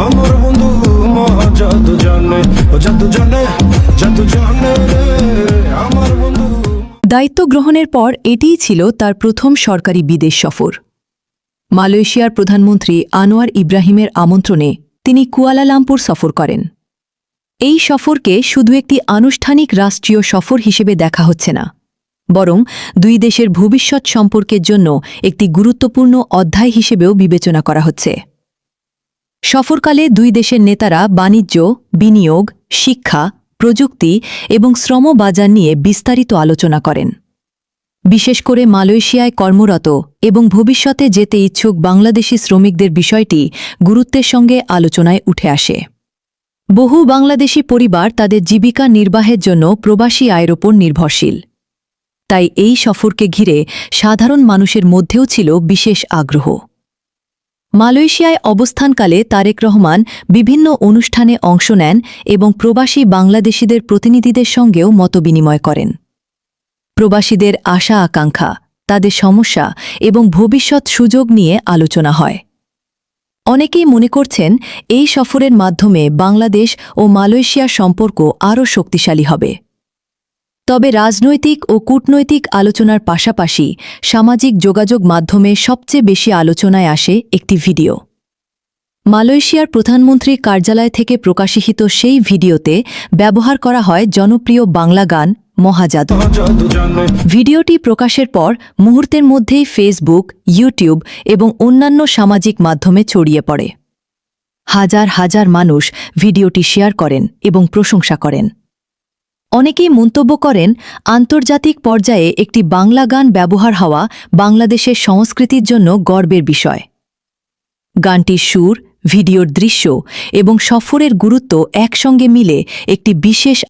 আমার বন্ধু মহা জাদু জানে, ও জাদু জানে, জাদু জানে রে আমার বন্ধু। দায়িত্ব গ্রহণের পর এটিই ছিল তার প্রথম সরকারি বিদেশ সফর। মালয়েশিয়ার প্রধানমন্ত্রী আনোয়ার ইব্রাহিমের আমন্ত্রণে তিনি কুয়ালালামপুর সফর করেন। এই সফরকে শুধু একটি আনুষ্ঠানিক রাষ্ট্রীয় সফর হিসেবে দেখা হচ্ছে না, বরং দুই দেশের ভবিষ্যৎ সম্পর্কের জন্য একটি গুরুত্বপূর্ণ অধ্যায় হিসেবেও বিবেচনা করা হচ্ছে। সফরকালে দুই দেশের নেতারা বাণিজ্য, বিনিয়োগ, শিক্ষা, প্রযুক্তি এবং শ্রম বাজার নিয়ে বিস্তারিত আলোচনা করেন। বিশেষ করে মালয়েশিয়ায় কর্মরত এবং ভবিষ্যতে যেতে ইচ্ছুক বাংলাদেশি শ্রমিকদের বিষয়টি গুরুত্বের সঙ্গে আলোচনায় উঠে আসে। বহু বাংলাদেশি পরিবার তাদের জীবিকা নির্বাহের জন্য প্রবাসী আয়ের ওপর নির্ভরশীল। তাই এই সফরকে ঘিরে সাধারণ মানুষের মধ্যেও ছিল বিশেষ আগ্রহ। মালয়েশিয়ায় অবস্থানকালে তারেক রহমান বিভিন্ন অনুষ্ঠানে অংশ নেন এবং প্রবাসী বাংলাদেশিদের প্রতিনিধিদের সঙ্গেও মতবিনিময় করেন। প্রবাসীদের আশা আকাঙ্ক্ষা, তাদের সমস্যা এবং ভবিষ্যৎ সুযোগ নিয়ে আলোচনা হয়। অনেকেই মনে করছেন এই সফরের মাধ্যমে বাংলাদেশ ও মালয়েশিয়ার সম্পর্ক আরও শক্তিশালী হবে। তবে রাজনৈতিক ও কূটনৈতিক আলোচনার পাশাপাশি সামাজিক যোগাযোগ মাধ্যমে সবচেয়ে বেশি আলোচনায় আসে একটি ভিডিও। মালয়েশিয়ার প্রধানমন্ত্রীর কার্যালয় থেকে প্রকাশিত সেই ভিডিওতে ব্যবহার করা হয় জনপ্রিয় বাংলা গান মহাজাদু। ভিডিওটি প্রকাশের পর মুহূর্তের মধ্যেই ফেসবুক, ইউটিউব এবং অন্যান্য সামাজিক মাধ্যমে ছড়িয়ে পড়ে। হাজার হাজার মানুষ ভিডিওটি শেয়ার করেন এবং প্রশংসা করেন। অনেকেই মন্তব্য করেন, আন্তর্জাতিক পর্যায়ে একটি বাংলা গান ব্যবহার হওয়া বাংলাদেশের সংস্কৃতির জন্য গর্বের বিষয়। গানটির সুর, ভিডিওর দৃশ্য এবং সফরের গুরুত্ব একসঙ্গে মিলে একটি বিশেষ